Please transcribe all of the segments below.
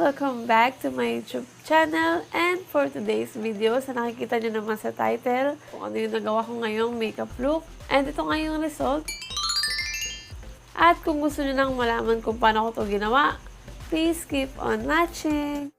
Welcome back to my YouTube channel. And for today's video, sa nakikita nyo naman sa title, kung ano yung nagawa ko ngayong makeup look. And ito nga yung result. At kung gusto nyo nang malaman kung paano ko ito ginawa, please keep on watching.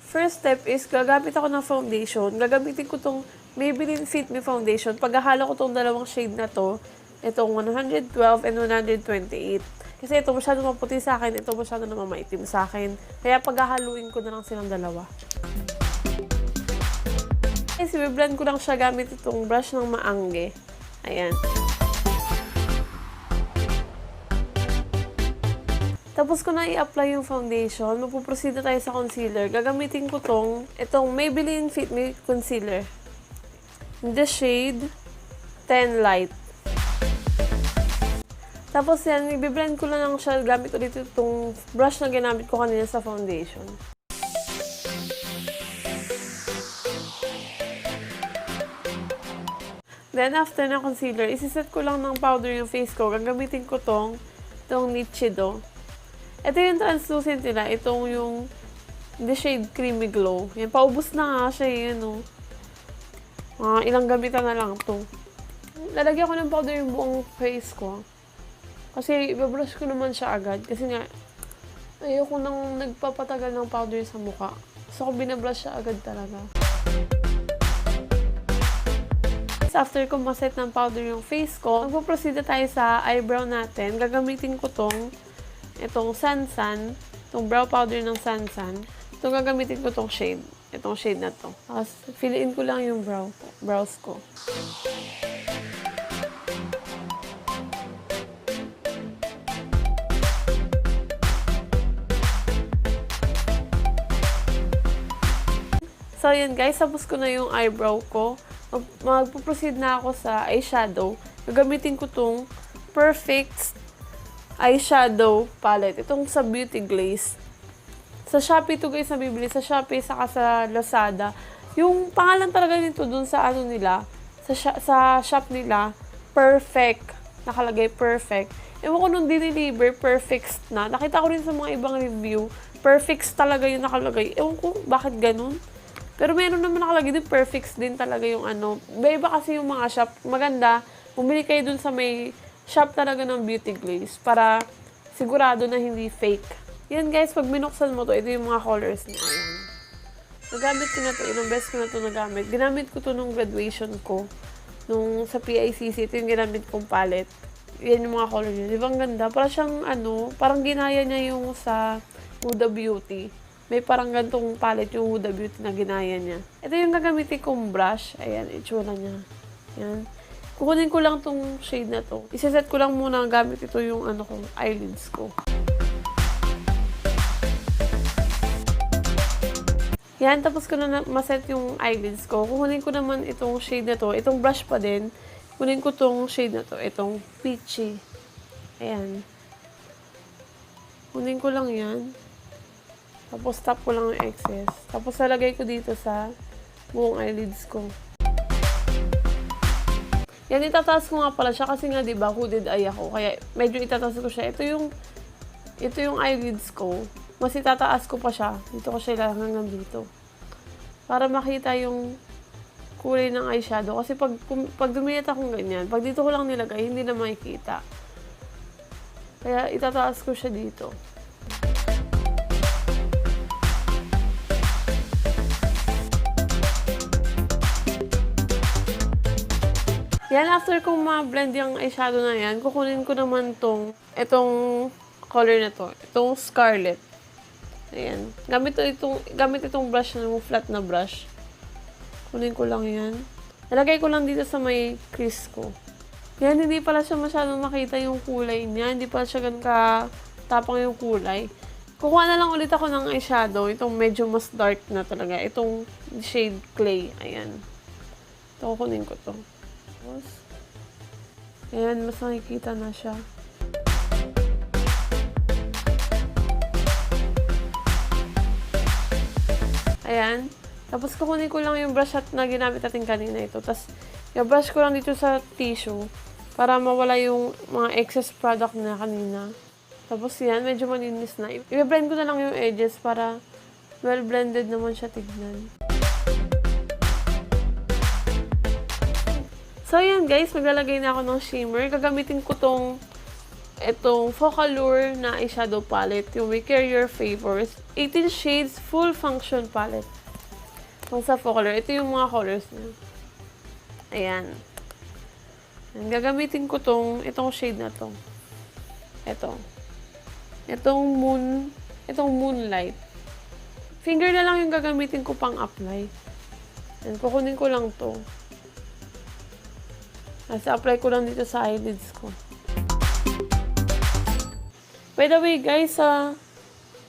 First step is, gagamit ako ng foundation. Gagamitin ko itong Maybelline Fit Me Foundation. Paghahalo ko itong dalawang shade na to, itong 112 and 128. Kasi ito masyado maputi sa akin, ito masyado naman maitim sa akin. Kaya paghahaluin ko na lang silang dalawa. Kasi i-blend ko lang siya gamit itong brush ng maangge. Ayan. Tapos ko na i-apply yung foundation, magpuproceed na tayo sa concealer. Gagamitin ko itong Maybelline Fit Me Concealer. In the shade 10 Light. Tapos yan, i-blend ko lang siya gamit ulit itong brush na ginamit ko kanina sa foundation. Then after na concealer, isiset ko lang ng powder yung face ko. Gagamitin ko itong Nichido. Ito yung translucent nila. Itong yung the shade Creamy Glow. Yan, paubos na nga siya. Yan, oh. Ilang gamitan na lang ito. Lalagyan ko ng powder yung buong face ko. Kasi ibabrush ko naman siya agad. Kasi nga, ayoko nang nagpapatagal ng powder sa mukha. So, ko binabrush siya agad talaga. After ko maset ng powder yung face ko, magpo-proceed na tayo sa eyebrow natin. Gagamitin ko itong Sansan, itong brow powder ng Sansan. Itong gagamitin ko shade. Itong shade na to. Tapos, fill-in ko lang yung brows ko. So, yun guys. Tapos ko na yung eyebrow ko. Magpo-proceed na ako sa eyeshadow. Gagamitin ko itong Perfect eyeshadow palette. Itong sa Beauty Glaze. Sa Shopee to guys, nabibili sa Shopee, saka sa Lazada. Yung pangalan talaga nito dun sa ano nila, sa shop nila, Perfect. Nakalagay Perfect. Ewan ko nung diniliver, Perfect na. Nakita ko rin sa mga ibang review, Perfect talaga yung nakalagay. Ewan ko, bakit ganun? Pero meron naman nakalagay din, Perfect din talaga yung ano. Iba kasi yung mga shop, maganda, bumili kayo dun sa may shop talaga ng Beauty Glaze para sigurado na hindi fake. Yan guys, pag binuksan mo to, ito yung mga colors niya. Ayan. Nagamit ko na to, ilang beses ko na to nagamit. Ginamit ko to nung graduation ko. Nung sa PICC, ito yung ginamit kong palette. Yan yung mga color niya. Di ba ang ganda? Parang siyang parang ginaya niya yung sa Huda Beauty. May parang gantong palette yung Huda Beauty na ginaya niya. Ito yung gagamitin kong brush. Ayan, itsura niya. Ayan. Kukunin ko lang tong shade na to. Isaset ko lang muna gamit ito yung eyelids ko. Yan, tapos ko na maset yung eyelids ko. Kukunin ko naman itong shade na to. Itong brush pa din. Kunin ko itong shade na to. Itong peachy. Ayan. Kunin ko lang yan. Tapos tap ko lang yung excess. Tapos lalagay ko dito sa buong eyelids ko. Yan, itataas ko nga pala siya kasi nga, diba, hooded eye ako. Kaya medyo itataas ko siya. Ito yung eyelids ko. Mas itataas ko pa siya. Dito ko siya hanggang dito. Para makita yung kulay ng eyeshadow. Kasi pag dumilit akong ganyan, pag dito ko lang nilagay, hindi na makikita. Kaya itataas ko siya dito. Yan, after kong ma-blend yung eyeshadow na yan, kukunin ko naman itong color na to. Itong Scarlet. Ayan. Gamit itong brush na flat na brush. Kunin ko lang yan. Nalagay ko lang dito sa may crease ko. Yan, hindi pala siya masyadong makita yung kulay niya. Hindi pala siya ganun katapang yung kulay. Kukuha na lang ulit ako ng eyeshadow. Itong medyo mas dark na talaga. Itong shade Clay. Ayan. Ito, kukunin ko to. Ayan, mas nakikita na siya. Ayan. Tapos kukunin ko lang yung brush na ginamit natin kanina ito. Tapos, i-brush ko lang dito sa tissue. Para mawala yung mga excess product na kanina. Tapos yan, medyo malinis na. I-blend ko na lang yung edges para well-blended naman siya tignan. So, yan guys, maglalagay na ako ng shimmer. Gagamitin ko itong Focallure na eyeshadow palette. Yung We Care Your Favors. 18 Shades Full Function Palette. Itong sa Focallure. Ito yung mga colors niya. Ayan. Gagamitin ko itong shade na to. Itong Moonlight. Finger na lang yung gagamitin ko pang apply. Ayan, kukunin ko lang to. Kasi apply ko lang dito sa eyelids ko. By the way, guys, sa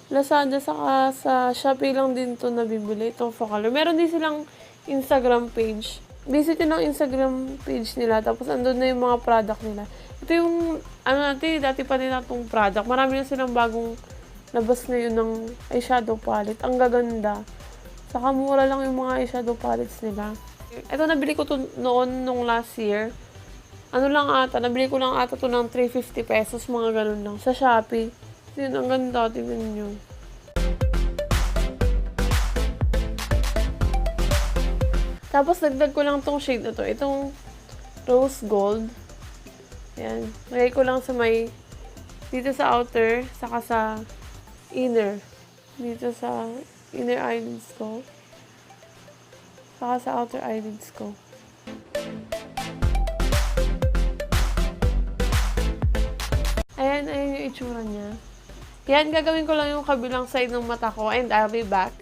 Lazada saka sa Shopee lang din to nabibili, itong Focallure. Meron din silang Instagram page. Visit yun ang Instagram page nila, tapos andun na yung mga product nila. Ito yung, dati pa nila itong product. Marami na silang bagong labas ngayon ng eyeshadow palette. Ang gaganda. Saka mura lang yung mga eyeshadow palettes nila. Ito, nabili ko to noon, nung last year. Nabili ko lang ata to ng 350 pesos, mga ganun lang. Sa Shopee. Yun, ang ganda. Tingnan nyo. Tapos, dagdag ko lang tong shade na to. Itong Rose Gold. Ayan. Lagay ko lang sa dito sa outer, saka sa inner. Dito sa inner eyelids ko. Saka sa outer eyelids ko. Ayan yung itsura niya. Yan, gagawin ko lang yung kabilang side ng mata ko and I'll be back.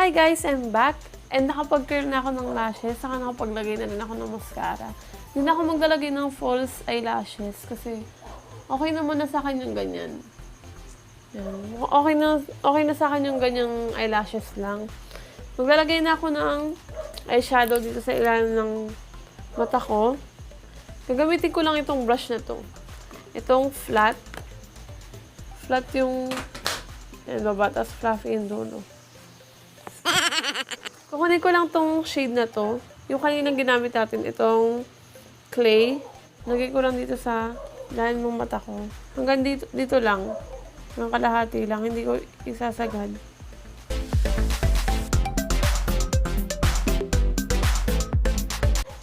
Hi guys, I'm back. And nakapag-curl na ako ng lashes, saka nakapaglagay na rin ako ng mascara. Hindi na ako maglalagay ng false eyelashes kasi okay naman na sa akin yung ganyan. Yan. Okay na sa akin yung ganyang eyelashes lang. Maglalagay na ako ng eyeshadow dito sa ilalim ng mata ko. Gagamitin ko lang itong brush na to. Itong flat. Flat yung baba, tapos fluffy yung dulo. Kukunin ko lang tong shade na to. Yung kaninang ginamit natin, itong clay. Lagay ko lang dito sa lahan ng mata ko. Hanggang dito lang. Hanggang kalahati lang. Hindi ko isasagad.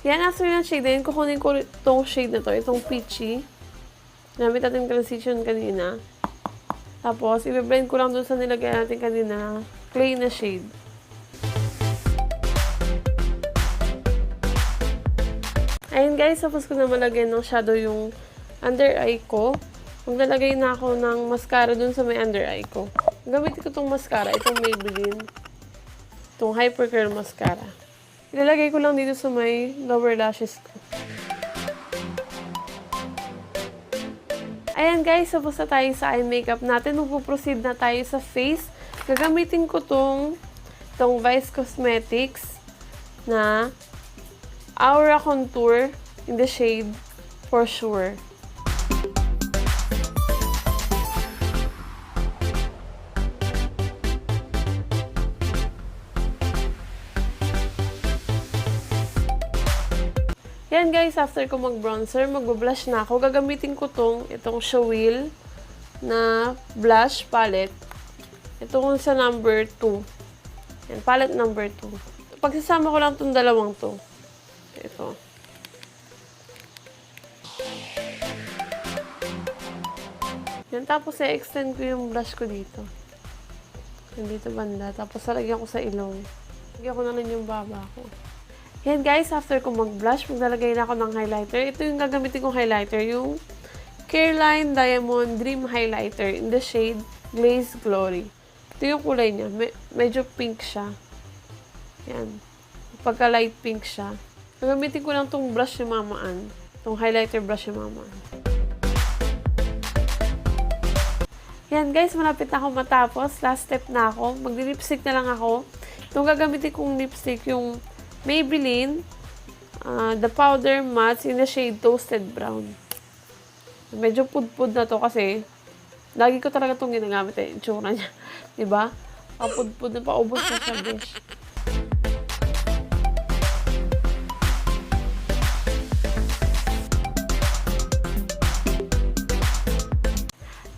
Yan, after yung shade na yun, kukunin ko itong shade na to. Itong peachy. Gamit natin transition kanina. Tapos, i-blend ko lang dun sa nilagay natin kanina. Clay na shade. Ayun guys, tapos ko na malagay ng shadow yung under eye ko. Maglalagay na ako ng mascara dun sa may under eye ko. Gamitin ko itong mascara, itong Maybelline. Itong Hyper Curl Mascara. Ilalagay ko lang dito sa may lower lashes ko. Ayan guys, tapos na tayo sa eye makeup natin. Magpo-proceed na tayo sa face. Gagamitin ko itong Vice Cosmetics na Aura Contour in the shade For Sure. Yan guys, after ko mag-bronzer, mag-blush na ako. Gagamitin ko itong Showil na blush palette. Ito kung sa number 2. Yan, palette number 2. Pagsasama ko lang itong dalawang to. Ito. Yan, tapos i-extend ko yung blush ko dito. Yan dito banda. Tapos lalagyan ko sa ilong. Lagyan ko na rin yung baba ko. Yan guys, after ko mag-blush, maglalagay na ako ng highlighter. Ito yung gagamitin kong highlighter, yung Careline Diamond Dream Highlighter in the shade Glaze Glory. Ito yung kulay niya. Medyo pink siya. Yan. Pagka light pink siya. Gagamitin ko lang itong brush ni Mamaan. Itong highlighter brush ni Mamaan. Yan guys, malapit na ako matapos. Last step na ako. Magdi-lipstick na lang ako. Itong gagamitin kong lipstick, yung Maybelline The Powder Matte in the shade Toasted Brown. Medyo pudpud na to kasi lagi ko talaga itong ginagamit yung itsura niya. Diba? Papudpud na, paubos na siya, besh.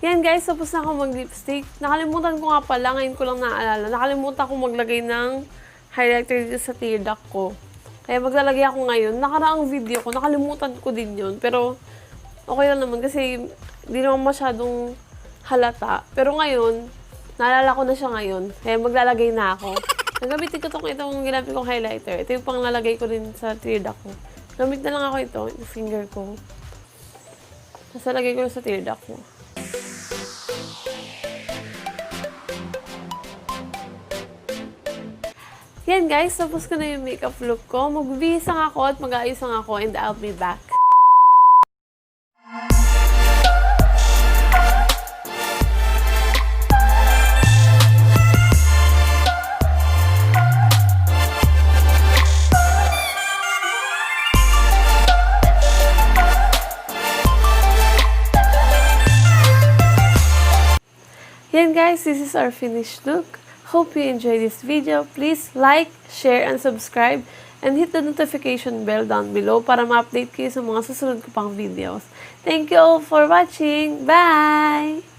Yan guys, tapos na ako mag-lipstick. Nakalimutan ko nga pala, ngayon ko lang naaalala. Nakalimutan ko maglagay ng highlighter dito sa tear duct ko. Kaya maglalagay ako ngayon. Nakaraang video ko, nakalimutan ko din yun. Pero okay lang naman kasi hindi naman masyadong halata. Pero ngayon, naalala ko na siya ngayon. Kaya maglalagay na ako. Nagamitin ko itong ginamit kong highlighter. Ito yung panglalagay ko rin sa tear duct ko. Gamit na lang ako ito, yung finger ko. Tapos nalagay ko sa tear duct ko. Yan guys, tapos ko na yung makeup look ko. Magbibihis lang ako at mag-aayos lang ako and I'll be back. Yan guys, this is our finished look. Hope you enjoyed this video. Please like, share, and subscribe. And hit the notification bell down below para ma-update kayo sa mga susunod ko pang videos. Thank you all for watching. Bye!